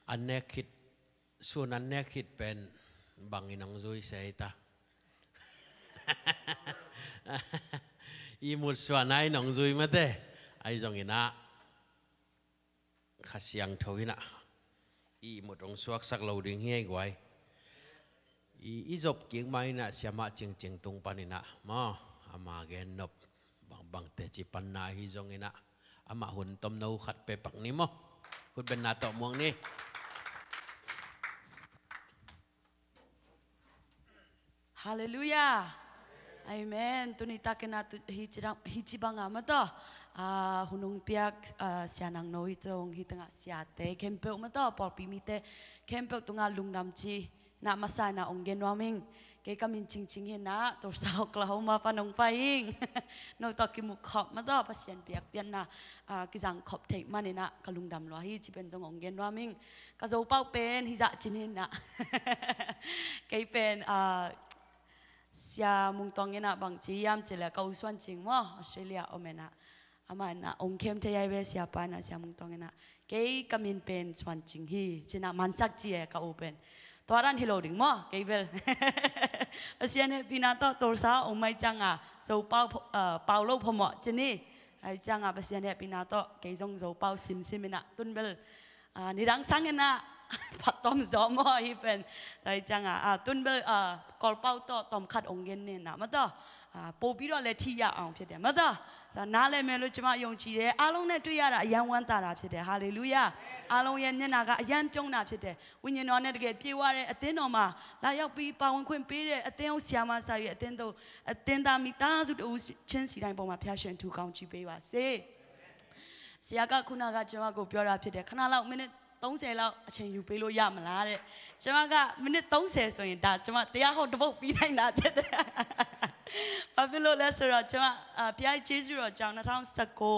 อันเนี้ยคิดส่วนอันเนี้ยคิดเป็นบางอินองซุยเสยตาอีมุดส่วนไหนนองซุยมาเต้ไอจงอินะขัดเสียงทวินะอีมุดองสวกสักเหล่าดิ่งเฮียกไว้อีจบเก่งไหมนะเสียมาจริงตรงปานินะมาอามาเกนนบบางเตจิปันนาฮิจงอินะอามาหุ่นต้มนูขัดไปปักนี้มั้งคุณเป็นนาตมวงนี่ฮาเลลูยาอาเมนตุนิตาเกนาตุฮิจิบังอามาต่อหุ่นงเปียกเสียนังโนฮิตงฮิตงะเสียเตะเข้มเปลมาต่อปอปีมิเตเข้มเปลตุงาลุงดำจีนามาสายนาองเกนวามิงเกกามินจริงๆเห็นนะตัวสาวกลาวมาปนงไปอิงโนตอกิมุขอบมาต่อพัศยันเปียกเปียนนะกิจังขอบเทมันเนนะกลุงดำล้อฮิจิเป็นจงองเกนวามิงกะโจเป้าเป็นฮิจะจินเห็นนะเกเป็นเสียมุงตองเงินะบางทียามเจริญเขาส่วนจริงว่าออสเตรเลียอเมนะอามานะองเข้มเทียบเสียปานะเสียมุงตองเงินะเกย์กำมินเป็นส่วนจริงฮีจีน่ามันสักจีเขาเป็นตัวนั้นฮิโลดิ่งมั้งเกย์เบลเสียเนี่ยปีนั้นตัวสาวองไม่จังโจเป้าโลพมะจีนี่ไอจังเสียเนี่ยปีนั้นเกย์จงโจเป้าซิมนะตุนเบลนี่รังสังเงินะพัดต้มจอมอีเป็นแต่จังตุนเบลกอลเป้าต่อต้มขัดองเงินเนี่ยนะมาต่อปูปีเราเลยที่ยาเอาเพียงแต่มาต่อน่าเลยเมลุจะมายงชีเดอารมณ์เนี่ยตัวอย่างยังวันตาลาเพียงแต่ฮาเลลูยาอารมณ์ยันเนี่ยนักยันจงนับเพียงแต่วิญญาณเนี่ยเด็กพี่ว่าเนี่ยเต้นออกมาแล้วอยากปีปาวันคนปีเนี่ยเต้นเอาเสียมาใส่เต้นตัวเต้นตามมิตาสุดอู้เช่นสิ่งใดบอกมาพิจารณาถูกเขาจีบว่าเสียก็คุณอาก็จะมากูเปียร์เพียงแต่ขณะเราไม่ได้ต้องเสียแล้วเช่นอยู่ไปรู้ยามมาแล้วจะมาก็ไม่ได้ต้องเสียส่วนใหญ่จะมาเตี้ยเขาจะบอกปีไหนนะเจ้าพอไปรู้แล้วสุดจะมาพี่ไอ้เจสุร์จังนะทั้งสกู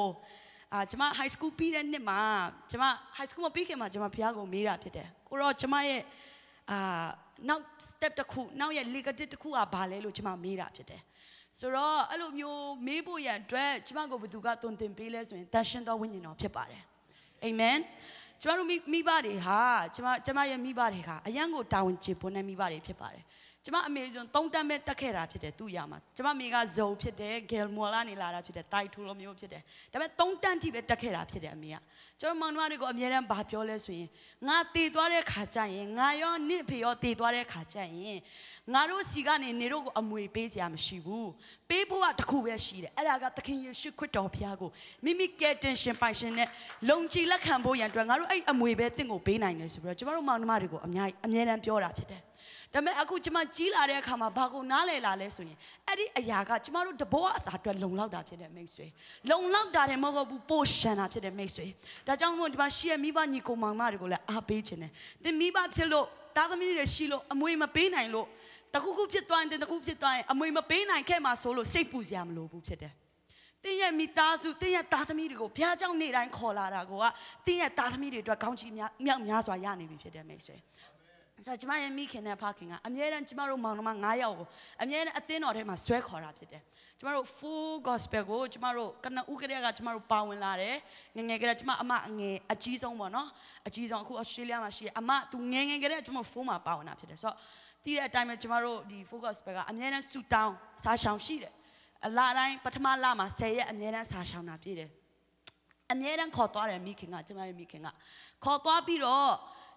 จะมาไฮสคูลปีนั้นเนี่ยมาจะมาไฮสคูลมาปีแค่มาจะมาพี่ไอ้ก็มีอะไรพี่เด้กูรอจะมาน้าสเต็ปตะคู่น้าอย่างลีกติตะคู่บาเล่รู้จะมามีอะไรพี่เด้สุดอารมณ์อยู่มีบุญอย่างด้วยจะมาก็ไปดูกันต้นเต็มปีเลยส่วนแต่ฉันต้องวิ่งเนาะพี่ป่าเลยเอเมนจะมารู้มีบ้านเด็กฮะจะมายังมีบ้านเด็กฮะยังกูดาวน์จีบคนนั้นมีบ้านเด็กพี่ป่าเลยจะมาอเมซอนต้องทำเป็นตะเคียนพี่เด็กตู้ยามาจะมามีกาโจพี่เด็กเกลมัวลานี่ลาพี่เด็กไตทูลมีพี่เด็กแต่เป็นต้องทำที่เป็นตะเคียนพี่เด็กมีอ่ะจะมามันว่าเด็กก็มีเรื่องบาปเยอะเลยส่วนงาตีตัวเด็กขาใจงาย้อนนี่พี่ยอตีตัวเด็กขาใจงารู้สิกันนี่รู้ก็อมวยเปย์ยามชิบูเปย์บัวตะคูเวชีเลยอะไรก็ตะเคียนชิคุดดอกพี่กูมีเกตเทนชันไปชันเนี่ยลงจีละขันโบยันตัวงารู้ไอ้อมวยเปย์ติงกูเปย์ไหนเนี่ยสุดจะมารู้มันว่าเด็กก็อมเรื่องเปียวราพี่เด็กแต่แม้akuจะมาจีลาเรื่องข้ามาบากูน่าเลยลาเลยส่วนไอ้ที่ไอ้ยาก็จะมารู้ดับบัวสาตัวลงเล่าดาพี่เด็กไม่สวยลงเล่าดาเนี่ยมันก็บุโพชันนะพี่เด็กไม่สวยแต่จังหวะที่มาเชียร์มีบ้านนี่กูมังมาเด็กก็เลยอาเปย์เช่นเนี่ยแต่มีบ้านพี่โลตาตมีเรื่องชิโลอมวยมาเปย์ไหนโลตะคุพี่ตัวเองตะคุพี่ตัวเองอมวยมาเปย์ไหนแค่มาโซโลเซปูเซียมโลบุพี่เด็กแต่ยังมีตาสุแต่ยังตาตมีเด็กก็พี่เจ้าเนี่ยร้านขอลาดาก็ว่าแต่ยังตาตมีเด็กตัวก้าวจีมีสวายานี่พี่เด็กไม่สวยสัจจะไม่มีแค่เนี่ยพักเองอเมริกันจะมารู้มังนมาง่ายเอาอเมริกันเต้นอะไรมาสวยขอรับสิเด้จะมารู้ฟูกอสเปลกูจะมารู้กันนะอุกเรียกจะมารู้ปาวันลาเร่เงี้ยก็จะมาอามาเงี้ยอาจีซองบ่เนาะอาจีซองคู่ออสเตรเลียมาชีอามาตุเงี้ยก็จะมาฟูมาปาวันนับสิเด้ที่เรื่องไทม์จะมารู้ดีฟูกอสเปลกอเมริกันสุดท้ายสาชาวชีเด้ลาได้ปัทมาลามาเสียอเมริกันสาชาวนับสิเด้อเมริกันขอตัวอะไรมีเข่งจะมามีเข่งขอตัวพี่รอ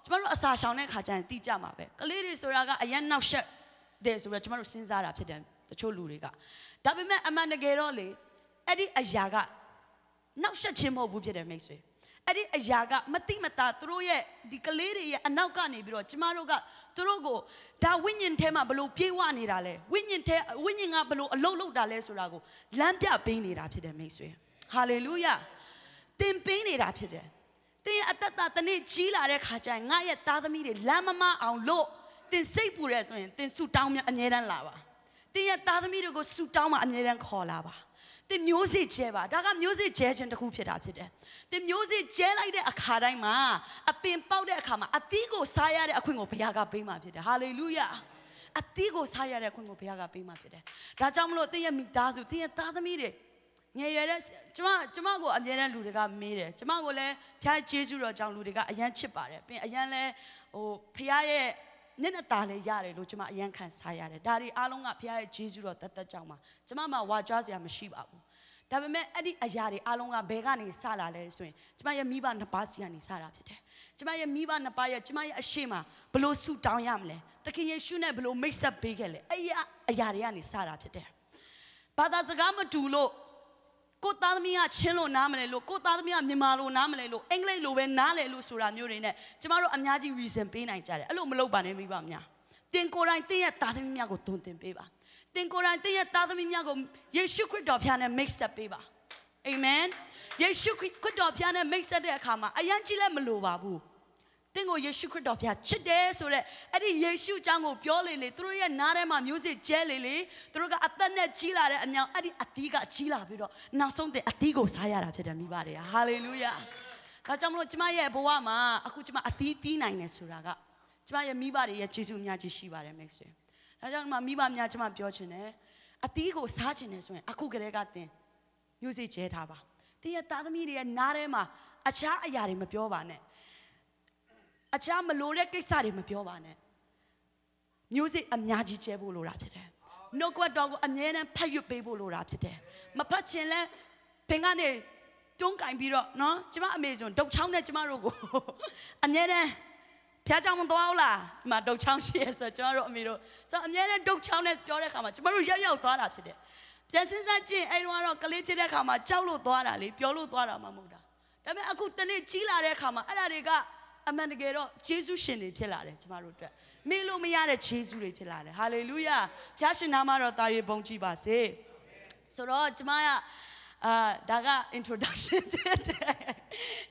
จะมารู้อาสาชาวเนี่ยขาจันตีจ้ามาเป้ก็เลยสุราก็อายันนักเชดเดี๋ยวสุราจะมารู้สินสาราพี่เดิมตัวโชลูริกาดับเบิลแม่อามันเกโรเลยไอ้ดิอายากะนักเชดชิมหัวบุพี่เดิมไม่สวยไอ้ดิอายากะมัติมาตาตัวเย่ดิกเลยเย่อันนักการนี่บิโรจะมารู้ก็ตัวก็ดาวิญญาณเทมาบลูเปียวานี่ดาเลยวิญญาณบลูโลดาเลยสุราก็ล้ำจะเป็นนี่ดาพี่เดิมไม่สวยฮาเลลูยาเต็มเป็นนี่ดาพี่เดิมแต่อัตตาตอนนี้จีลาเรื่องข้าใจง่ายตาตมีเรื่องล้ำมาเอาโลแต่สิ่งผู้เรื่องส่วนแต่สุดท้ายมันอันนี้นั่นลาวะแต่ตาตมีเรื่องก็สุดท้ายมันอันนี้นั่นขอลาวะแต่มิวสิกเจ็บะดักมิวสิกเจ็บจนตะคุบผิดอะไรผิดเด้แต่มิวสิกเจ็บอะไรเด็กขาได้มาเป็นเป้าเด็กขามาตีโก้สายเด็กคุณโง่พยากรณ์ไปมาผิดเด้ฮาเลลูยาตีโก้สายเด็กคุณโง่พยากรณ์ไปมาผิดเด้แต่จำโลแต่ยังมีตาสุแต่ตาตมีเรื่อง ငယ်ရွယ်တဲ့ကျမကိုအမြဲတမ်းလူတွေကမေးတယ်ကျမကိုလည်းဖျားကျေးဇူးတော်ကြောင့်လူတွေကအယမ်းချစ်ပါတယ်ပြီးအယမ်းလဲဖျားရဲ့မျက်နှာตาလည်းရတယ်လို့ကျမအယမ်းခံစားရတယ်ဒါတွေအားလုံးကဖျားရဲ့ကျေးဇူးတော်တကြောင့်ပါကျမမှာဝါကြွားစရာမရှိပါဘူးဒါပေမဲ့အဲ့ဒီအရာတွေအားလုံးကဘယ်ကနေစလာလဲဆိုရင်ကျမရဲ့မိဘနှစ်ပါးစီကနေစတာဖြစ်တယ်ကျမရဲ့မိဘနှစ်ပါးရဲ့ကျမရဲ့အရှိမဘလို့ဆူတောင်းရမလဲသခင်ယေရှုနဲ့ဘလို့မိတ်ဆက်ပေးခဲ့လဲအဲ့ဒီအရာတွေကနေစတာဖြစ်တယ်ဘာသာစကားမတူလို့ကိုသားသမီးကချင်းလို့နားမလဲလို့ကိုသားသမီးကမြန်မာလို့နားမလဲလို့အင်္ဂလိပ်လိုပဲနားလဲလို့ဆိုတာမျိုးတွေနဲ့ကျမတို့အများကြီး reason ပေးနိုင်ကြတယ်အဲ့လိုမလုပ်ပါနဲ့မိဘများတင်ကိုယ်တိုင်တင်ရဲ့သားသမီးများကိုတုံတင်ပေးပါတင်ကိုယ်တိုင်တင်ရဲ့သားသမီးများကိုယေရှုခရစ်တော်ဖျားနဲ့မိတ်ဆက်ပေးပါအာမင်ယေရှုခရစ်တော်ဖျားနဲ့မိတ်ဆက်တဲ့အခါမှာအယံကြီးလည်းမလိုပါဘူးတင်ကိုယေရှုခရစ်တော်ဖျားချစ်တယ်ဆိုတဲ့အဲ့ဒီယေရှုအကြောင်းကိုပြောလေသူတို့ရဲ့နားထဲမှာမျိုးစေ့ကျဲလေသူတို့ကအသက်နဲ့ကြီးလာတဲ့အမြောင်အဲ့ဒီအသီးကကြီးလာပြီးတော့နောက်ဆုံးတဲ့အသီးကိုစားရတာဖြစ်တယ်မိဘတွေကဟာလေလုယာဒါကြောင့်မလို့ကျမရဲ့ဘဝမှာအခုကျမအသီးတီးနိုင်တယ်ဆိုတာကကျမရဲ့မိဘတွေရဲ့ကျေးဇူးအများကြီးရှိပါတယ်မိတ်ဆွေဒါကြောင့်မိဘများကျမပြောချင်တယ်အသီးကိုစားချင်တယ်ဆိုရင်အခုကတည်းကသင်မျိုးစေ့ကျဲထားပါသင်ရဲ့သားသမီးတွေရဲ့နားထဲမှာအခြားအရာတွေမပြောပါနဲ့အခြားမလိုတဲ့ကိစ္စတွေမပြောပါနဲ့မျိုးစေ့အများကြီးကျဲဖို့လိုတာဖြစ်တယ်နှုတ်ကပတ်တော်ကိုအမြဲတမ်းဖတ်ရွတ်ပေးဖို့လိုတာဖြစ်တယ်မဖတ်ချင်လဲဘင်ကနေတွန်းကင်ပြီးတော့နော်ကျမအမေဆိုဒုတ်ချောင်းနဲ့ကျမတို့ကိုအမြဲတမ်းဖျားချောင်းမသွားဘူးလားဒီမှာဒုတ်ချောင်းရှိရဆိုကျမတို့အမေတို့ဆိုအမြဲတမ်းဒုတ်ချောင်းနဲ့ပြောတဲ့အခါမှာကျမတို့ရောက်သွားတာဖြစ်တယ်ပြန်စဉ်းစားကြည့်အဲ့တော့ကတော့ကလေးဖြစ်တဲ့အခါမှာကြောက်လို့သွားတာလေပြောလို့သွားတာမှမဟုတ်တာဒါပေမဲ့အခုတနေ့ကြီးလာတဲ့အခါမှာအဲ့ဒါတွေကအမှန်တကယ်တော့ဂျေဇုရှင်တွေဖြစ်လာတယ်ကျမတို့အတွက်မေ့လို့မရတဲ့ဂျေဇုတွေဖြစ်လာတယ်ဟာလေလုယာဖျားရှင်နာမတော်တာ၍ဘုန်းကြီးပါစေဆိုတော့ကျမကဒါက introduction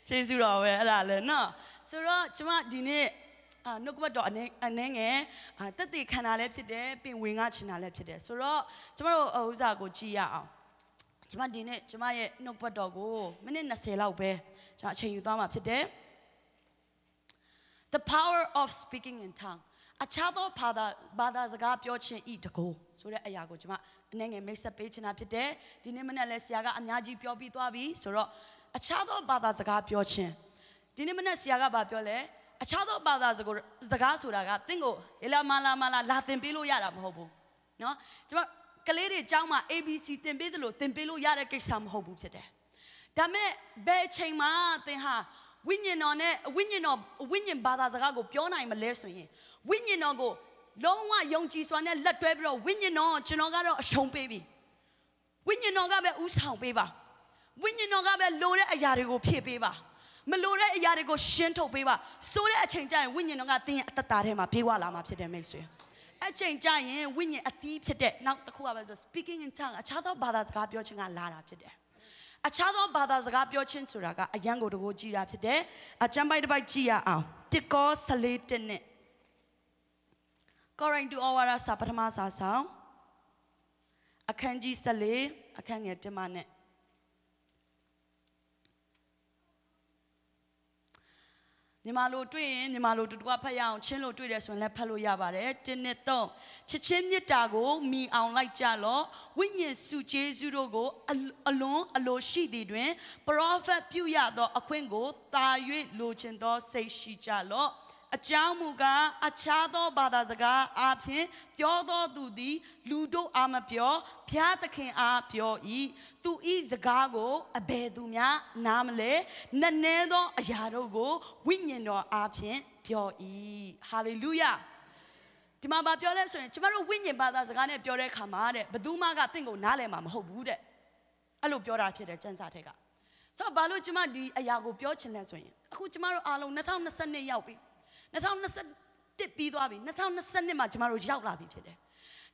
ဂျေဇုတော်ပဲအဲ့ဒါလည်းနော်ဆိုတော့ကျမဒီနေ့နှုတ်ကပတ်တော်အနေငယ်တက်တည်ခံတာလည်းဖြစ်တယ်ပြင်ဝင်ငါချင်တာလည်းဖြစ်တယ်ဆိုတော့ကျမတို့ဥစားကိုကြည့်ရအောင်ကျမဒီနေ့ကျမရဲ့နှုတ်ကပတ်တော်ကိုမိနစ်20လောက်ပဲကျမအချိန်ယူသွားမှာဖြစ်တယ်The power of speaking in tongue အခြားသောဘာသာစကားပြောခြင်းဤတကိုဆိုတဲ့အရာကိုကျွန်မအနေငယ်မိတ်ဆက်ပေးချင်တာဖြစ်တယ်ဒီနေ့မနေ့လဲဆရာကအများကြီးပြောပြီးသွားပြီဆိုတော့အခြားသောဘာသာစကားပြောခြင်းဒီနေ့မနေ့ဆရာကပြောလဲအခြားသောဘာသာစကားဆိုတာကသင်ကိုမလာသင်ပေးလို့ရတာမဟုတ်ဘူးเนาะကျွန်မကလေးတွေအကြောင်းမှာ ABC သင်ပေးတယ်လို့သင်ပေးလို့ရတဲ့ကိစ္စမဟုတ်ဘူးဖြစ်တယ်ဒါမဲ့ဘယ်အချိန်မှာသင်ဟာဝိညာဉ်တော်နဲ့ဝိညာဉ်ဘာသာစကားကိုပြောနိုင်မလဲဆိုရင်ဝိညာဉ်တော်ကိုလုံးဝယုံကြည်စွာနဲ့လက်တွဲပြီးတော့ဝိညာဉ်တော်ကျွန်တော်ကတော့အရှုံးပေးပြီဝိညာဉ်တော်ကပဲဥဆောင်ပေးပါဝိညာဉ်တော်ကပဲလိုတဲ့အရာတွေကိုဖြည့်ပေးပါမလိုတဲ့အရာတွေကိုရှင်းထုတ်ပေးပါဆိုတဲ့အချိန်ကျရင်ဝိညာဉ်တော်ကသင်ရဲ့အသက်တာထဲမှာပြေးဝလာမှာဖြစ်တယ်မိတ်ဆွေအချိန်ကျရင်ဝိညာဉ်အသီးဖြစ်တဲ့နောက်တစ်ခုကပဲဆို speaking in tongue အခြားသောဘာသာစကားပြောခြင်းကလာတာဖြစ်တယ်အခြားသောဘာသာစကားပြောခြင်းဆိုတာကအယံကိုတကိုကြည်တာဖြစ်တယ်အကျမ်းပိုက်တစ်ပိုက်ကြည့်ရအောင်တစ်ကော14နဲ့ကောရိန္သုဩဝါဒစာပထမစာဆောင်အခန်းကြီး14အခန်းငယ်1မှနဲ့မြန်မာလိုတွေ့ရင်မြန်မာလိုတူတူကဖတ်ရအောင်ချင်းလိုတွေ့တယ်ဆိုရင်လည်းဖတ်လို့ရပါတယ်1နဲ့3ချစ်ချင်းမေတ္တာကိုမိအောင်လိုက်ကြလော့ဝိညာဉ်စုကျေးဇူးတို့ကိုအလွန်အလိုရှိသည်တွင်ပရောဖက်ပြုရသောအခွင့်ကိုတာ၍လိုချင်သောစိတ်ရှိကြလော့အကြောင်းမူကားအခြားသောဘာသာစကားအားဖြင့်ပြောသောသူသည်လူတို့အားမပြောဖျားသခင်အားပြော၏သူဤစကားကိုအဘယ်သူများနားမလဲနည်းနည်းသောအရာတို့ကိုဝိညာဉ်တော်အားဖြင့်ပြော၏ဟာလေလုယာဒီမှာပြောလဲဆိုရင်ကျမတို့ဝိညာဉ်ဘာသာစကားနဲ့ပြောတဲ့အခါမှာတဲ့ဘယ်သူမှကသင်ကိုနားလည်မှာမဟုတ်ဘူးတဲ့အဲ့လိုပြောတာဖြစ်တယ်ကျမ်းစာထဲကဆိုတော့ဘာလို့ကျမဒီအရာကိုပြောချင်လဲဆိုရင်အခုကျမတို့အားလုံး2022ရောက်ပြီ2021ပြီးသွားပြီ2022မှာကျမတို့ရောက်လာပြီဖြစ်တယ်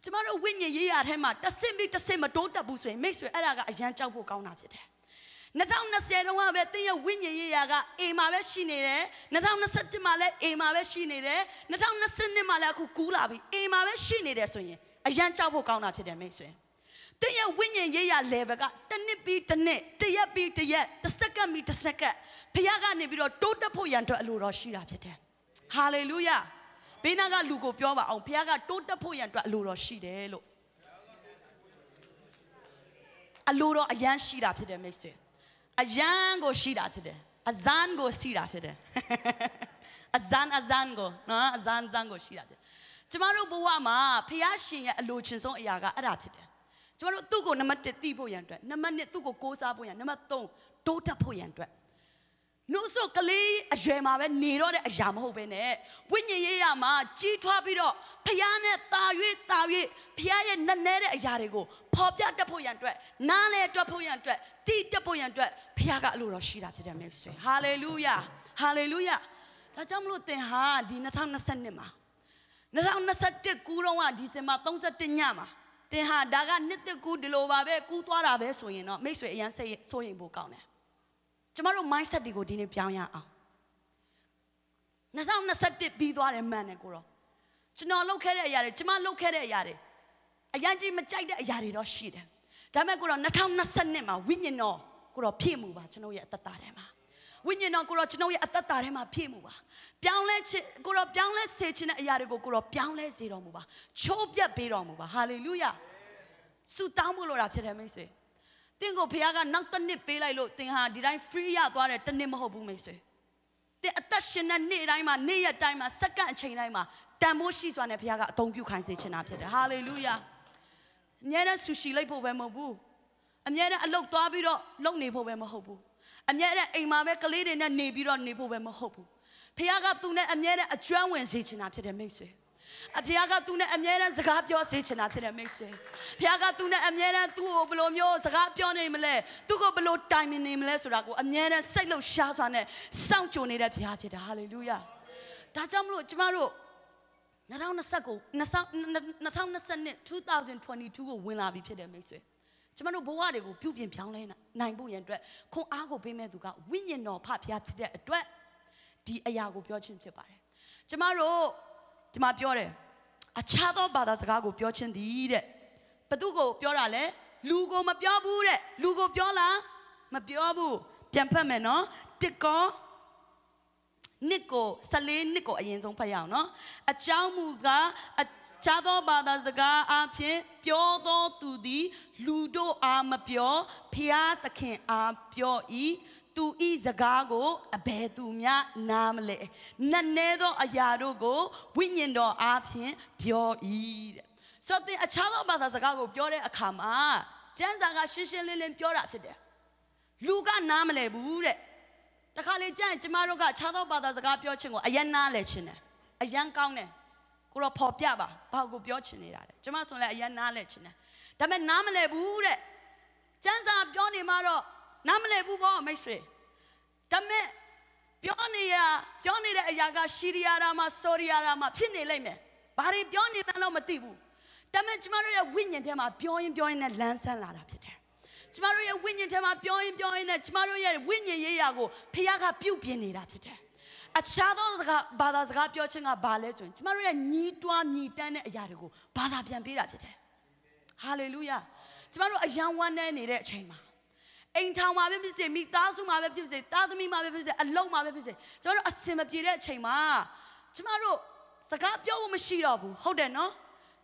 ကျမတို့ဝိညာဉ်ရေးရာထဲမှာတစ်ဆင့်ပြီးတစ်ဆင့်မတိုးတက်ဘူးဆိုရင်မိတ်ဆွေအဲ့ဒါကအရန်ကြောက်ဖို့ကောင်းတာဖြစ်တယ်2020တုန်းကပဲသင်ရဲ့ဝိညာဉ်ရေးရာကအိမ်မှာပဲရှိနေတယ်2021မှာလည်းအိမ်မှာပဲရှိနေတယ်2022မှာလည်းအခုကူးလာပြီအိမ်မှာပဲရှိနေတယ်ဆိုရင်အရန်ကြောက်ဖို့ကောင်းတာဖြစ်တယ်မိတ်ဆွေသင်ရဲ့ဝိညာဉ်ရေးရာ level ကတစ်နှစ်ပြီးတစ်နှစ်တစ်ရက်ပြီးတစ်ရက်တစ်စက္ကန့်ပြီးတစ်စက္ကန့်ဖခင်ကနေပြီးတော့တိုးတက်ဖို့ရန်အတွက်အလိုတော်ရှိတာဖြစ်တယ်ဟာလေလုယာဘေးနာကလူကိုပြောပါအောင်ဖခင်ကတိုးတက်ဖို့ရန်အတွက်အလိုတော်ရှိတယ်လို့ Aluro ayan shira pide meswe. Ayan go shira pide. Azan go shira pide. Azan go. No, azan go shira pide. Tomorrow buwama piyashin ya alochin song ayaga arap pide. Tomorrow tugo namat ti po yan dwe. Naman tugo kosa po yan. Namat tong tota po yan dwe. No so kali ajema be niro de ajama ho be ne. Winyin ye ya ma ji thwa pi do phaya ne ta ywe phaya ye nane de ayaတွေကိုဖော်ပြတတ်ဖို့ရန်အတွက်နားလဲတွက်ဖို့ရန်အတွက်တိတက်ဖို့ရန်အတွက်ဖခင်ကအလိုတော်ရှိတာဖြစ်တယ်မိတ်ဆွေဟာလေလုယာဟာလေလုယာဒါကြောင့်မလို့သင်ဟာဒီ2022မှာ2021ကူတော့ကဒီဇင်ဘာ31ညမှာသင်ဟာဒါကနှစ်သက်ကူဒီလိုပါပဲကူသွားတာပဲဆိုရင်တော့မိတ်ဆွေအရန်စိတ်စိုးရိမ်ဖို့ကောင်းတယ်ကျမတို့ mindset တွေကိုဒီနေ့ပြောင်းရအောင်2021ပြီးသွားတယ်မှန်တယ်ကိုတော့ကျွန်တော်လုပ်ခဲ့တဲ့အရာတွေကျမလုပ်ခဲ့တဲ့အရာတွေအရင်ကြီးမကြိုက်တဲ့အရာတွေတော့ရှိတယ်ဒါပေမဲ့ကိုတော့2022မှာဝိညာဉ်တော်ကိုတော့ဖြည့်မှုပါကျွန်တော်ရဲ့အသက်တာထဲမှာဝိညာဉ်တော်ကိုတော့ကျွန်တော်ရဲ့အသက်တာထဲမှာဖြည့်မှုပါပြောင်းလဲခြင်းကိုတော့ပြောင်းလဲစေခြင်းတဲ့အရာတွေကိုကိုတော့ပြောင်းလဲစေတော်မူပါချိုးပြတ်ပေးတော်မူပါဟာလေလုယာဆုတောင်းဖို့လိုတာဖြစ်တယ်မိတ်ဆွေတင်ကိုဖခင်ကနောက်တစ်နှစ်ပေးလိုက်လို့တင်ဟာဒီတိုင်း free ရသွားတယ်တစ်နှစ်မဟုတ်ဘူးမိတ်ဆွေတင်အသက်ရှင်တဲ့နေ့တိုင်းမှာနေ့ရက်တိုင်းမှာစက္ကန့်အချိန်တိုင်းမှာတန်ဖိုးရှိစွာနဲ့ဖခင်ကအသုံးပြုခိုင်းစေချင်တာဖြစ်တယ်ဟာလေလုယာအမြဲတမ်းဆူရှီလိုက်ဖို့ပဲမဟုတ်ဘူးအမြဲတမ်းအလုပ်သွားပြီးတော့လုပ်နေဖို့ပဲမဟုတ်ဘူးအမြဲတမ်းအိမ်မှာပဲကလေးတွေနဲ့နေပြီးတော့နေဖို့ပဲမဟုတ်ဘူးဖခင်ကသူနဲ့အမြဲတမ်းအကျွမ်းဝင်စေချင်တာဖြစ်တယ်မိတ်ဆွေအဖေကသူနဲ့အမြဲတမ်းစကားပြောစေချင်တာဖြစ်တယ်မိတ်ဆွေဖခင်ကသူနဲ့အမြဲတမ်းသူ့ကိုဘယ်လိုမျိုးစကားပြောနေမလဲသူ့ကိုဘယ်လိုတိုင်နေမလဲဆိုတာကိုအမြဲတမ်းစိတ်လှုပ်ရှားစွာနဲ့စောင့်ကြိုနေတဲ့ဖခင်ဖြစ်တယ်ဟာလေလုယာဒါကြောင့်မလို့ကျမတို့2020ကို2022ကိုဝင်လာပြီဖြစ်တယ်မိတ်ဆွေကျမတို့ဘဝတွေကိုပြုပြင်ပြောင်းလဲနိုင်ဖို့ရန်အတွက်ခွန်အားကိုပေးမဲ့သူကဝိညာဉ်တော်ဖဖျားဖြစ်တဲ့အတွက်ဒီအရာကိုပြောခြင်းဖြစ်ပါတယ်ကျမတို့ဒီမှာပြောတယ်အခြားသောဘာသာစကားကိုပြောခြင်းသည်တဲ့ဘသူကိုပြောတာလဲလူကိုမပြောဘူးတဲ့လူကိုပြောလားမပြောဘူးပြန်ဖတ်မယ်နော်တစ်ကောနှစ်ကို14နှစ်ကိုအရင်ဆုံးဖတ်ရအောင်နော်အကြောင်းမူကားအခြားသောဘာသာစကားအပြင်ပြောသောသူသည်လူတို့အားမပြောဖျားသခင်အားပြော၏သူဤစကားကိုအဘယ်သူများနားမလဲနတ်နဲသောအရာတို့ကိုဝိညာဉ်တော်အားဖြင့်ပြော၏တဲ့ဆိုတော့အခြားသောဘာသာစကားကိုပြောတဲ့အခါမှာကျမ်းစာကရှင်းရှင်းလင်းလင်းပြောတာဖြစ်တယ်လူကနားမလဲဘူးတဲ့တခါလေကြာရင်ကျမတို့ကအခြားသောဘာသာစကားပြောခြင်းကိုအယံနားလဲခြင်းတယ်အယံကောင်းတယ်ကိုတော့ဖော်ပြပါဘာကိုပြောချင်နေတာလဲကျမဆိုလည်းအယံနားလဲခြင်းတယ်ဒါပေမဲ့နားမလဲဘူးတဲ့ကျမ်းစာပြောနေမှတော့နားမလဲဘူးပေါ့မိတ်ဆွေဒါပေမဲ့ပြောနေတဲ့အရာကရှီရီယာရာမှာဆိုရီယာရာမှာဖြစ်နေလိမ့်မယ်ဘာတွေပြောနေမှန်းတော့မသိဘူးဒါပေမဲ့ကျမတို့ရဲ့ဝိညာဉ်ထဲမှာပြောရင်နဲ့လန်းဆန်းလာတာဖြစ်တယ်ကျမတို့ရဲ့ဝိညာဉ်ထဲမှာပြောရင်နဲ့ကျမတို့ရဲ့ဝိညာဉ်ရေးရာကိုဖခင်ကပြုတ်ပြနေတာဖြစ်တယ်အခြားသောဘာသာစကားပြောခြင်းကဘာလဲဆိုရင်ကျမတို့ရဲ့ညီးတွားညီတန်းတဲ့အရာတွေကိုဘာသာပြန်ပေးတာဖြစ်တယ်ဟာလေလုယာကျမတို့အယံဝမ်းနဲ့နေတဲ့အချိန်မှာအိမ်ထောင်မှာပဲဖြစ်စေမိသားစုမှာပဲဖြစ်စေသားသမီးမှာပဲဖြစ်စေအလုံးမှာပဲဖြစ်စေကျမတို့အစင်မပြေတဲ့အချိန်မှာကျမတို့စကားပြောဖို့မရှိတော့ဘူးဟုတ်တယ်နော်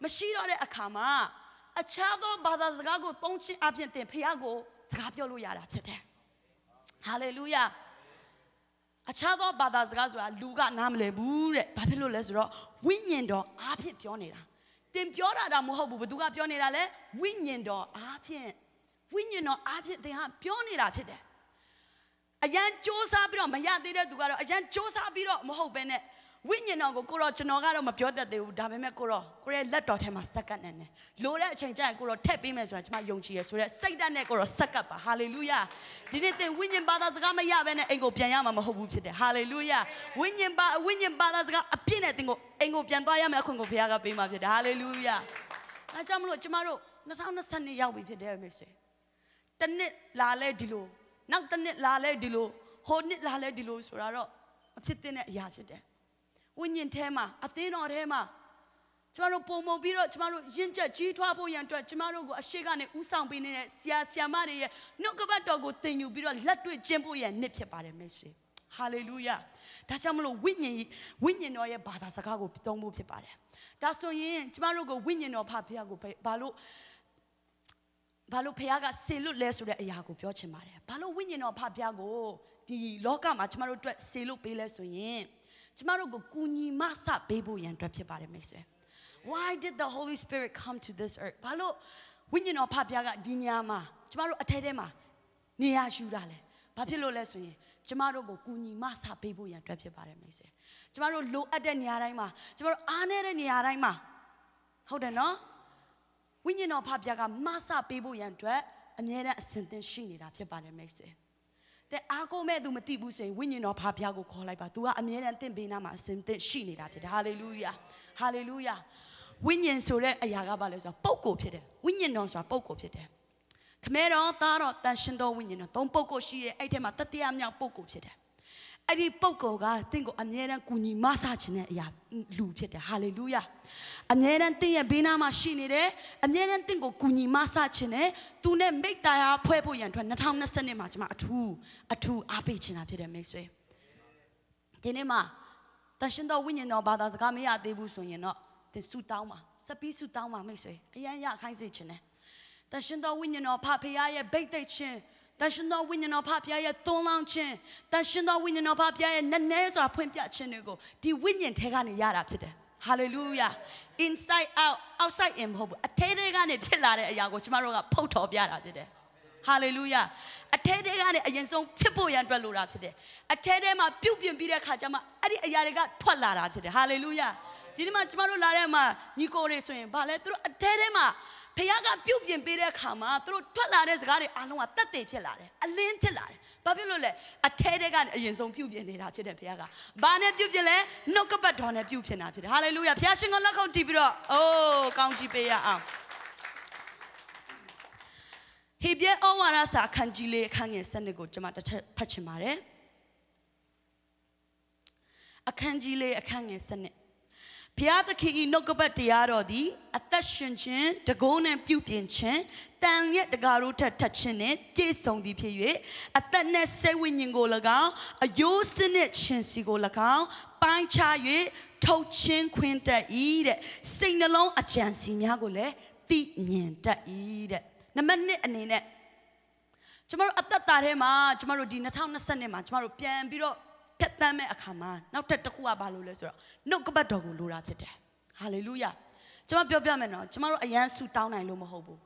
မရှိတော့တဲ့အခါမှာအခြားသောဘာသာစကားကိုသုံးခြင်းအပြင်သင်ဖခင်ကိုစကားပြောလို့ရတာဖြစ်တယ်ဟာလေလုယာအခြားသောဘာသာစကားဆိုတာလူကနားမလည်ဘူးတဲ့ဘာဖြစ်လို့လဲဆိုတော့ဝိညာဉ်တော်အားဖြင့်ပြောနေတာသင်ပြောတာတော့မဟုတ်ဘူးဘသူကပြောနေတာလဲဝိညာဉ်တော်အားဖြင့်ဝိညာဉ်တော်အားဖြင့်သင်ဟာပြောနေတာဖြစ်တယ်အရန်စ조사ပြီးတော့မရသေးတဲ့သူကတော့အရန်စ조사ပြီးတော့မဟုတ်ဘဲနဲ့ဝိညာဉ်တော်ကိုကိုတော့ကျွန်တော်ကတော့မပြောတတ်သေးဘူးဒါပေမဲ့ကိုရဲ့လက်တော်ထဲမှာစက္ကန့်နဲ့လိုတဲ့အချိန်ကျရင်ကိုတော့ထက်ပေးမယ်ဆိုတာကျွန်မယုံကြည်ရဆိုတော့စိတ်ဓာတ်နဲ့ကိုတော့စက္ကပ်ပါဟာလေလုယာဒီနေ့သင်ဝိညာဉ်ဘာသာစကားမရဘဲနဲ့အိမ်ကိုပြန်ရမှာမဟုတ်ဘူးဖြစ်တယ်ဟာလေလုယာဝိညာဉ်ဘာသာစကားအပြည့်နဲ့သင်ကိုအိမ်ကိုပြန်သွားရမယ်အခွင့်ကိုဘုရားကပေးမှာဖြစ်တယ်ဟာလေလုယာအဲကြောင့်မလို့ကျွန်မတို့2022ရောက်ပြီဖြစ်တယ်မိတ်ဆွေတနှစ်လာလဲဒီလိုနောက်တနှစ်လာလဲဒီလိုဟိုနှစ်လာလဲဒီလိုဆိုတာတော့မဖြစ်တဲ့အရာဖြစ်တယ်ဝိညာဉ်ထဲမှာအသင်းတော်ထဲမှာကျမတို့ပုံမပြီးတော့ကျမတို့ရင့်ကျက်ကြီးထွားဖို့ရန်အတွက်ကျမတို့ကိုအရှိကနေဥဆောင်ပေးနေတဲ့ဆရာမတွေရဲ့နှုတ်ကပတ်တော်ကိုသင်ယူပြီးတော့လက်တွေ့ကျင့်ဖို့ရန်နှစ်ဖြစ်ပါတယ်မိတ်ဆွေဟာလေလုယာဒါကြောင့်မလို့ဝိညာဉ်တော်ရဲ့ဘာသာစကားကိုသုံးဖို့ဖြစ်ပါတယ်ဒါဆိုရင်ကျမတို့ကိုဝိညာဉ်တော်ဖဖခင်ကိုဘာလို့ ဘာလို့ဖခင်ကဆေလွတ်လဲဆိုတဲ့အရာကိုပြောချင်ပါတယ်ဘာလို့ဝိညာဉ်တော်ဖခင်ကိုဒီလောကမှာကျမတို့အတွက်ဆေလွတ်ပေးလဲဆိုရင်ကျမတို့ကိုကူညီမဆပေးဖို့ရန်အတွက်ဖြစ်ပါတယ်မိတ်ဆွေ Why did the Holy Spirit come to this earth ဘာလို့ဝိညာဉ်တော်ဖခင်ကဒီညမှာကျမတို့အထက်ထဲမှာနေရာယူတာလဲဘာဖြစ်လို့လဲဆိုရင်ကျမတို့ကိုကူညီမဆပေးဖို့ရန်အတွက်ဖြစ်ပါတယ်မိတ်ဆွေကျမတို့လိုအပ်တဲ့နေရာတိုင်းမှာကျမတို့အားနည်းတဲ့နေရာတိုင်းမှာဟုတ်တယ်နော်ဝိညာဉ်တော်ဖခင်ကမဆပေးဖို့ရန်အတွက်အမြဲတမ်းအစဉ်သင်ရှိနေတာဖြစ်ပါတယ်မိတ်ဆွေတဲ့အားကိုးမဲ့သူမသိဘူးဆိုရင်ဝိညာဉ်တော်ဖခင်ကိုခေါ်လိုက်ပါ तू ကအမြဲတမ်းသင်ပေးနာမှာအစဉ်သင်ရှိနေတာဖြစ်တယ်ဟာလေလုယာဟာလေလုယာဝိညာဉ်ဆိုတဲ့အရာကဘာလဲဆိုတော့ပုဂ္ဂိုလ်ဖြစ်တယ်ဝိညာဉ်တော်ဆိုတာပုဂ္ဂိုလ်ဖြစ်တယ်ခမဲတော်သားတော်တန်ရှင်တော်ဝိညာဉ်တော်သုံးပုဂ္ဂိုလ်ရှိတယ်အဲ့ထဲမှာတတိယမြောက်ပုဂ္ဂိုလ်ဖြစ်တယ်အဲ့ဒီပုဂ္ဂိုလ်ကသင်ကိုအမြဲတမ်းကူညီမဆခြင်းတဲ့အရာလူဖြစ်တယ်ဟာလေလုယာအမြဲတမ်းသင်ရဲ့ဘေးနားမှာရှိနေတယ်အမြဲတမ်းသင်ကိုကူညီမဆခြင်းနဲ့သူနဲ့မိတ်တရားဖွဲ့ဖို့ရန်အတွက်2020မှာကျွန်မအထူးအားပေးချင်တာဖြစ်တယ်မိတ်ဆွေဒီနေ့မှာတန်ရှင်တော်ဝိညာဉ်တော်ဘာသာစကားမရသေးဘူးဆိုရင်တော့သင်ဆူတောင်းပါစပီးဆူတောင်းပါမိတ်ဆွေအရန်ရခိုင်းစေခြင်းနဲ့တန်ရှင်တော်ဝိညာဉ်တော်ဖဖရားရဲ့ဗိတ်သိက်ခြင်းတန်ရှင်တော်ဝိညာဉ်တော်ဖဖရားရဲ့သွန်းလောင်းခြင်းတန်ရှင်တော်ဝိညာဉ်တော်ဖဖရားရဲ့နည်းနည်းစွာဖွင့်ပြခြင်းတွေကိုဒီဝိညာဉ်ထဲကနေရတာဖြစ်တယ် Hallelujah inside out outside in မဟုတ်ဘူးအထဲထဲကနေဖြစ်လာတဲ့အရာကိုကျမတို့ကဖုတ်တော်ပြတာဖြစ်တယ် Hallelujahအထဲထဲကနေအရင်ဆုံးဖြစ်ဖို့ရန်အတွက်လိုတာဖြစ်တယ်အထဲထဲမှာပြုတ်ပြင်ပြီးတဲ့အခါကျမှအဲ့ဒီအရာတွေကထွက်လာတာဖြစ်တယ် Hallelujahဒီနေ့မှာကျမတို့လာတဲ့မှာညီကိုတွေဆိုရင်ဗာလဲသူတို့အထဲထဲမှာဖခင်ကပြုတ်ပြင်ပေးတဲ့အခါမှာသူတို့ထွက်လာတဲ့စကားတွေအလုံးကတက်တည်ဖြစ်လာတယ်အလင်းဖြစ်လာတယ်ဘာဖြစ်လို့လဲအထဲထဲကနေအရင်ဆုံးပြုတ်ပြင်နေတာဖြစ်တယ်ဖခင်ကဘာနဲ့ပြုတ်ပြင်လဲနှုတ်ကပတ်တော်နဲ့ပြုတ်ပြင်တာဖြစ်တယ်ဟာလေလုယာဖခင်ရှင်ကလက်ခုပ်တီးပြီးတော့အိုးကောင်းချီးပေးရအောင်ဟေဘရဲဩဝါဒစာအခန်းကြီးလေးအခန်းငယ်7ကိုကျွန်မတစ်ချက်ဖတ်ချင်ပါတယ်အခန်းကြီးလေးအခန်းငယ်7ဘုရားသခင်၏နှုတ်ကပတ်တရားတော်သည်အသက်ရှင်ခြင်းတကုန်းနဲ့ပြုပြင်ခြင်းတန်ရက်တကားတို့ထက်ထက်ခြင်းနဲ့ပြည့်စုံသည်ဖြစ်၍အသက်နဲ့စိတ်ဝိညာဉ်ကို၎င်းအယိုးစနစ်ခြင်းစီကို၎င်းပိုင်းခြား၍ထုတ်ချင်းခွင်းတတ်၏တဲ့စိတ်နှလုံးအကြံစီများကိုလည်းသိမြင်တတ်၏တဲ့နံပါတ်1အနေနဲ့ကျမတို့အသက်တာထဲမှာကျမတို့ဒီ2020မှာကျမတို့ပြန်ပြီးတော့ဖြတ်သန်းမဲ့အခါမှာနောက်ထပ်တစ်ခုကဘာလို့လဲဆိုတော့နှုတ်ကပတ်တော်ကိုလိုတာဖြစ်တယ်ဟာလေလုယာကျမပြောပြမယ်နော်ကျမတို့အရန်ဆူတောင်းနိုင်လို့မဟုတ်ဘူး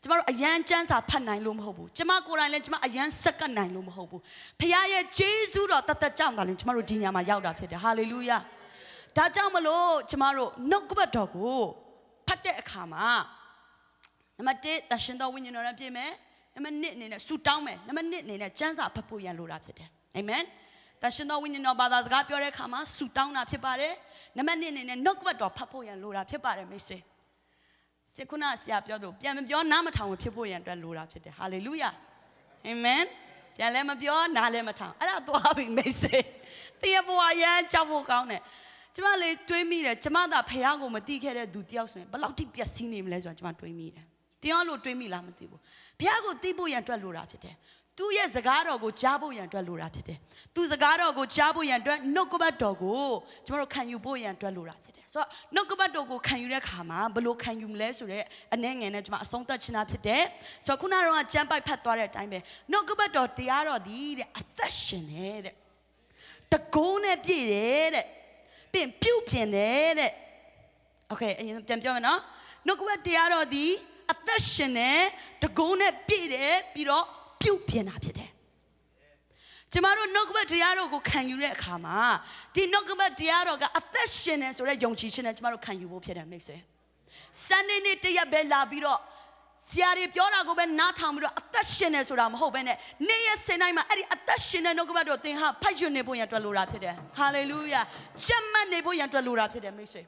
ကျမတို့အရန်ကျမ်းစာဖတ်နိုင်လို့မဟုတ်ဘူးကျမကိုယ်တိုင်လည်းကျမအရန်စက္ကန့်နိုင်လို့မဟုတ်ဘူးဖခင်ရဲ့ဂျေဇုတော်တသက်ကြောင့်သာလျှင်ကျမတို့ဒီညမှာရောက်တာဖြစ်တယ်ဟာလေလုယာဒါကြောင့်မလို့ကျမတို့နှုတ်ကပတ်တော်ကိုဖတ်တဲ့အခါမှာနံပါတ်1တန်ရှင်တော်ဝိညာဉ်တော်နဲ့ပြည့်မယ်နံပါတ်2အနေနဲ့ဆူတောင်းမယ်နံပါတ်2အနေနဲ့ကျမ်းစာဖတ်ဖို့ရန်လိုတာဖြစ်တယ်အာမင်တန်ရှင်တော်ဝိညာဉ်တော်ဘာသာစကားပြောတဲ့အခါမှာဆူတောင်းတာဖြစ်ပါတယ်နံပါတ်2အနေနဲ့နှုတ်ကပတ်တော်ဖတ်ဖို့ရန်လိုတာဖြစ်ပါတယ်မိတ်ဆွေစေခုနဆရာပြောသူပြန်မပြောနားမထောင်ဖြစ်ဖို့ရန်အတွက်လိုတာဖြစ်တယ်ဟာလေလုယာအာမင်ပြန်လည်းမပြောနားလည်းမထောင်အဲ့ဒါသွားပြီမိတ်ဆွေတရားဘဝရန်ကြောက်ဖို့ကောင်းတယ်ကျမလေတွေးမိတယ်ကျမသာဖះကိုမတီးခဲ့တဲ့သူတယောက်ဆိုရင်ဘယ်လောက်ထိပျက်စီးနေမလဲဆိုတာကျမတွေးမိတယ်တရားလို့တွေးမိလားမသိဘူးဖះကိုတီးဖို့ရန်အတွက်လိုတာဖြစ်တယ်သူ့ရဲ့စကားတော်ကိုကြားဖို့ရန်အတွက်လိုတာဖြစ်တယ်။သူစကားတော်ကိုကြားဖို့ရန်အတွက်နှုတ်ကပတ်တော်ကိုကျမတို့ခံယူဖို့ရန်အတွက်လိုတာဖြစ်တယ်။ဆိုတော့နှုတ်ကပတ်တော်ကိုခံယူတဲ့အခါမှာဘယ်လိုခံယူမလဲဆိုတော့အနေငယ်နဲ့ကျမအဆုံးသတ်ချင်တာဖြစ်တယ်။ဆိုတော့ခုနကတော့ကျမ်းပိုက်ဖတ်သွားတဲ့အတိုင်းပဲနှုတ်ကပတ်တော်တရားတော်ဒီတဲ့အသက်ရှင်တဲ့တကုန်းနဲ့ပြည့်တယ်တဲ့ပြင်ပြုတ်ပြင်တယ်တဲ့။ Okay အရင်ပြန်ပြောမယ်နော်။နှုတ်ကပတ်တရားတော်ဒီအသက်ရှင်တဲ့တကုန်းနဲ့ပြည့်တယ်ပြီးတော့ပြုတ်ပြင်တာဖြစ်တယ်ကျမတို့နှုတ်ကပတ်တရားတော်ကိုခံယူတဲ့အခါမှာဒီနှုတ်ကပတ်တရားတော်ကအသက်ရှင်နေဆိုတဲ့ယုံကြည်ခြင်းနဲ့ကျမတို့ခံယူဖို့ဖြစ်တယ်မိတ်ဆွေစနေနေ့တရက်ပဲလာပြီးတော့ဆရာတွေပြောတာကိုပဲနားထောင်ပြီးတော့အသက်ရှင်နေဆိုတာမဟုတ်ဘဲနဲ့နေ့ရက်စင်တိုင်းမှာအဲ့ဒီအသက်ရှင်တဲ့နှုတ်ကပတ်တော်သင်ဟာဖတ်ယူနေဖို့ရန်အတွက်လိုတာဖြစ်တယ်ဟာလေလုယာကျမ်းမှတ်နေဖို့ရန်အတွက်လိုတာဖြစ်တယ်မိတ်ဆွေ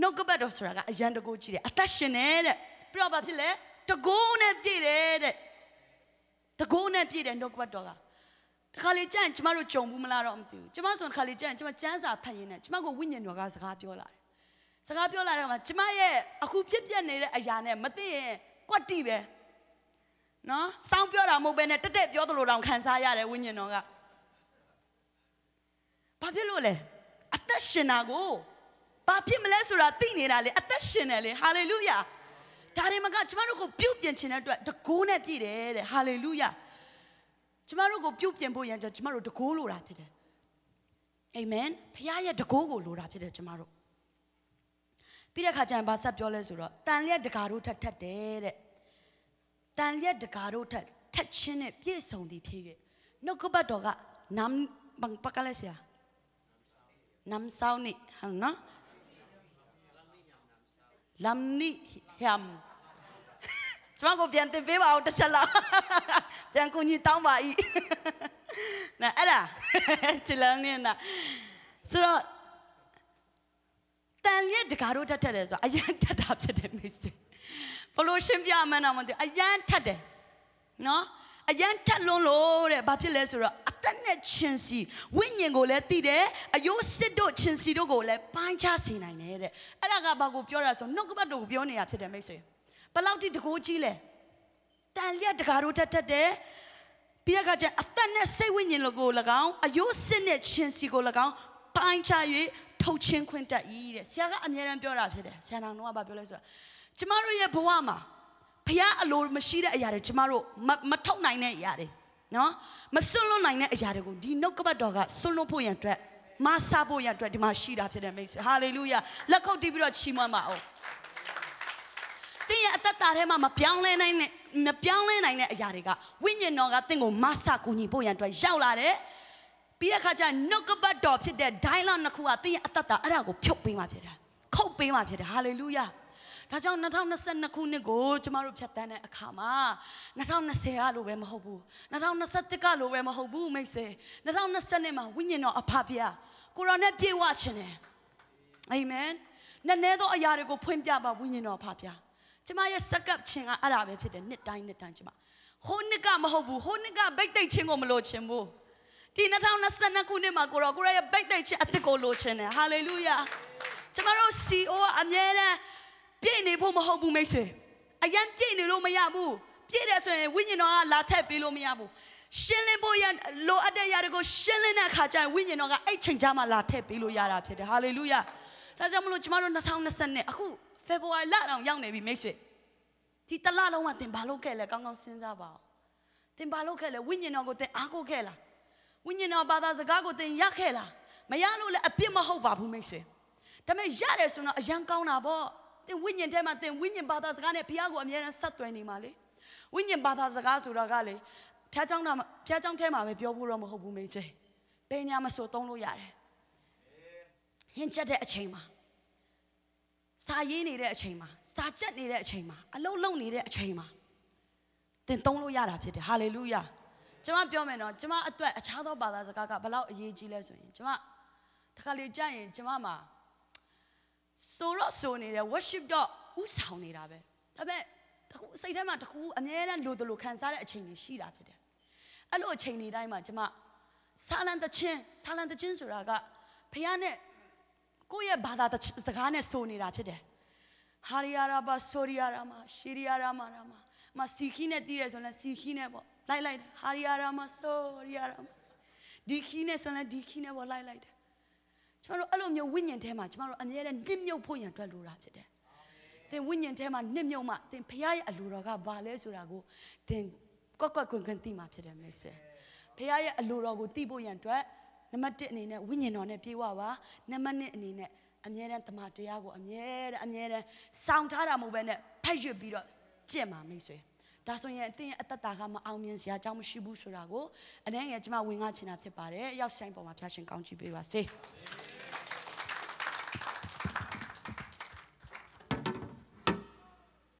နှုတ်ကပတ်တော်ဆိုတာကအရန်တကူကြီးတယ်အသက်ရှင်နေတဲ့ပြီးတော့ဘာဖြစ်လဲတကူနဲ့ပြည့်တယ်တဲ့တကုန်းနဲ့ပြည့်တဲ့နှုတ်ကပတ်တော်ကတခါလေကြာရင်ကျမတို့ကြုံဘူးမလားတော့မသိဘူးကျမဆိုတခါလေကြာရင်ကျမကျမ်းစာဖတ်ရင်းနဲ့ကျမကိုဝိညာဉ်တော်ကစကားပြောလာတယ်စကားပြောလာတဲ့အခါမှာကျမရဲ့အခုဖြစ်ပျက်နေတဲ့အရာနဲ့မသိရင်ကွက်တိပဲနော်စောင်းပြောတာမဟုတ်ဘဲနဲ့တက်တက်ပြောသလိုတောင်ခံစားရတယ်ဝိညာဉ်တော်ကဘာဖြစ်လို့လဲအသက်ရှင်တာကိုဘာဖြစ်မလဲဆိုတာသိနေတာလေအသက်ရှင်တယ်လေဟာလေလုယာ ဒါတွေမှာကကျမတို့ကိုပြုတ်ပြင်ခြင်းတဲ့အတွက်တကိုးနဲ့ပြည့်တယ်တဲ့ဟာလေလုယာကျမတို့ကိုပြုတ်ပြင်ဖို့ရန်ကျမတို့တကိုးလိုတာဖြစ်တယ်အာမင်ဖခင်ရဲ့တကိုးကိုလိုတာဖြစ်တယ်ကျမတို့ပြီးတဲ့အခါကျရင်ဘာဆက်ပြောလဲဆိုတော့တန်လျက်တကာတို့ထက်တယ်တဲ့တန်လျက်တကာတို့ထက်ချင်းနဲ့ပြည့်စုံသည်ဖြစ်၍နှုတ်ကပတ်တော်ကနမ်ဘန်ပကလဲဆရာနမ်ဆောင်းနိဟမ်နော်လမ်နိဟမ်ကျမကိုပြန်တင်ပေးပါဦးတစ်ချက်လောက်ပြန်ကူညီတောင်းပါ၏နာအဲ့ဒါချလန်းနေတာဆိုတော့တန်လျက်တကာတို့ထက်တယ်ဆိုတော့အရန်ထက်တာဖြစ်တယ်မိတ်ဆွေဘလို့ရှင်းပြမှန်းတော့မသိအရန်ထက်တယ်နော်အရန်ထက်လွန်းလို့တဲ့ဘာဖြစ်လဲဆိုတော့အသက်နဲ့ချင်းစီဝိညာဉ်ကိုလည်းသိတယ်အယိုးစစ်တို့ချင်းစီတို့ကိုလည်းပိုင်းခြားစေနိုင်တယ်တဲ့အဲ့ဒါကဘာကိုပြောတာဆိုနှုတ်ကပတ်တော်ကိုပြောနေတာဖြစ်တယ်မိတ်ဆွေဘလောက်ထိတကိုးကြီးလဲတန်လျက်တကာတို့ထက်တယ်ပြီးတဲ့အခါကျအသက်နဲ့စိတ်ဝိညာဉ်ကို၎င်းအယိုးစစ်နဲ့ချင်းစီကို၎င်းပိုင်းခြား၍ထုတ်ချင်းခွင့်တတ်၏တဲ့ဆရာကအမြဲတမ်းပြောတာဖြစ်တယ်ဆရာတော်ကဘာပြောလဲဆိုတော့ကျမတို့ရဲ့ဘဝမှာဖခင်အလိုမရှိတဲ့အရာတွေကျမတို့မထုတ်နိုင်တဲ့အရာတွေနော်မစွန့်လွတ်နိုင်တဲ့အရာတွေကိုဒီနှုတ်ကပတ်တော်ကစွန့်လွတ်ဖို့ရန်အတွက်မဆာဖို့ရန်အတွက်ဒီမှာရှိတာဖြစ်တယ်မိတ်ဆွေဟာလေလုယာလက်ခုပ်တီးပြီးတော့ချီးမွမ်းပါအောင်တင်းရဲ့အသက်တာထဲမှာမပြောင်းလဲနိုင်တဲ့အရာတွေကဝိညာဉ်တော်ကတင်းကိုမဆာကူညီဖို့ရန်အတွက်ရောက်လာတယ်ပြီးတဲ့အခါကျနှုတ်ကပတ်တော်ဖြစ်တဲ့ဒိုင်းလောက်နှစ်ခုကတင်းရဲ့အသက်တာအဲ့ဒါကိုဖြုတ်ပေးမှဖြစ်တယ်ခုတ်ပေးမှဖြစ်တယ်ဟာလေလုယာဒါကြောင့်2022ခုနှစ်ကိုကျမတို့ဖြတ်သန်းတဲ့အခါမှာ2020ကလိုပဲမဟုတ်ဘူး2021ကလိုပဲမဟုတ်ဘူးမိတ်ဆွေ2020မှာဝိညာဉ်တော်အဖဖခင်ကိုရောနဲ့ပြေဝခြင်းတယ်အာမင်နည်းနည်းသောအရာတွေကိုဖွင့်ပြပါဝိညာဉ်တော်အဖဖခင်ကျမရဲ့စကပ်ခြင်းကအဲ့ဒါပဲဖြစ်တယ်နှစ်တိုင်းကျမဟိုနှစ်ကမဟုတ်ဘူးဟိုနှစ်ကဗိတ်သိက်ခြင်းကိုမလိုချင်ဘူးဒီ2022ခုနှစ်မှာကိုရောရဲ့ဗိတ်သိက်ခြင်းအသစ်ကိုလိုချင်တယ်ဟာလေလုယာကျမတို့ CO ကအမြဲတမ်းပြည့်နေဖို့မဟုတ်ဘူးမိတ်ဆွေအရန်ပြည့်နေလို့မရဘူးပြည့်တယ်ဆိုရင်ဝိညာဉ်တော်ကလာထက်ပေးလို့မရဘူးရှင်းလင်းဖို့ရလိုအပ်တဲ့ຢာတွေကိုရှင်းလင်းတဲ့အခါကျရင်ဝိညာဉ်တော်ကအဲ့ချိန်ချမှလာထက်ပေးလို့ရတာဖြစ်တယ်ဟာလေလုယာဒါကြောင့်မလို့ကျမတို့2020အခုဖေဖော်ဝါရီလတောင်ရောက်နေပြီမိတ်ဆွေဒီတစ်လလုံးကသင်ဘာလုပ်ခဲ့လဲကောင်းကောင်းစဉ်းစားပါဦးသင်ဘာလုပ်ခဲ့လဲဝိညာဉ်တော်ကိုသင်အားကိုးခဲ့လားဝိညာဉ်တော်ဘာသာစကားကိုသင်ရခဲ့လားမရလို့လည်းအပြစ်မဟုတ်ပါဘူးမိတ်ဆွေဒါပေမဲ့ရတယ်ဆိုတော့အရန်ကောင်းတာပေါ့သင်ဝိညာဉ်ထဲမှာသင်ဝိညာဉ်ဘာသာစကားနဲ့ဘုရားကိုအမြဲတမ်းဆက်သွယ်နေမှာလေဝိညာဉ်ဘာသာစကားဆိုတာကလေဖျားเจ้าထဲမှာပဲပြောဖို့တော့မဟုတ်ဘူးမိတ်ဆွေဘယ်ညာမဆိုသုံးလို့ရတယ်ဟင်းချက်တဲ့အချိန်မှာစာရေးနေတဲ့အချိန်မှာစာကြက်နေတဲ့အချိန်မှာအလုံးလုံးနေတဲ့အချိန်မှာသင်သုံးလို့ရတာဖြစ်တယ်ဟာလေလုယာကျွန်မပြောမယ်နော်ကျွန်မအတွက်အခြားသောဘာသာစကားကဘယ်လောက်အရေးကြီးလဲဆိုရင်ကျွန်မတခါလေကြာရင်ကျွန်မမှာဆိုနေတယ် worship တော့ဥဆောင်နေတာပဲဒါပေမဲ့စိတ်ထဲမှာတခုအမြဲတမ်းလိုခံစားတဲ့အချိန်တွေရှိတာဖြစ်တယ်အဲ့လိုအချိန်တွေတိုင်းမှာကျွန်မဆာလံတချင်းဆိုတာကဖခင်နဲ့ကိုယ့်ရဲ့ဘာသာစကားနဲ့ဆိုနေတာဖြစ်တယ်ဟာရီယာရာဘာဆိုရီယာရာမာရှီရီယာရာမာမစီခီနဲ့တည်တယ်ဆိုရင်စီခီနဲ့ပေါ့လိုက်တယ်ဟာရီယာရာမာဆိုရီယာရာမာဒီခီနဲ့ဆိုရင်ဒီခီနဲ့ပေါ့လိုက်တယ်ကျွန်တော်တို့အဲ့လိုမျိုးဝိညာဉ်ထဲမှာကျွန်တော်တို့အမြဲတမ်းနှစ်မြုပ်ဖို့ရန်အတွက်လိုတာဖြစ်တယ်သင်ဝိညာဉ်ထဲမှာနှစ်မြုပ်မှသင်ဖခင်ရဲ့အလိုတော်ကဘာလဲဆိုတာကိုသင်ကွက်ကွန်သိမှာဖြစ်တယ်မိတ်ဆွေဖခင်ရဲ့အလိုတော်ကိုသိဖို့ရန်အတွက်နံပါတ်1အနေနဲ့ဝိညာဉ်တော်နဲ့ပြေဝပါနံပါတ်2အနေနဲ့အမြဲတမ်းတမန်တရားကိုအမြဲတမ်းစောင့်ထားတာမဟုတ်ဘဲနဲ့ဖတ်ရွတ်ပြီးတော့ကြင့်ပါမိတ်ဆွေဒါဆိုရင်အသင်ရဲ့အသက်တာကမအောင်မြင်စရာအကြောင်းမရှိဘူးဆိုတာကိုအနေငယ်ကျွန်မဝင်ငါချင်တာဖြစ်ပါတယ်ရောက်ဆိုင်ပေါ်မှာဖျားရှင်ကောင်းချီးပေးပါစေ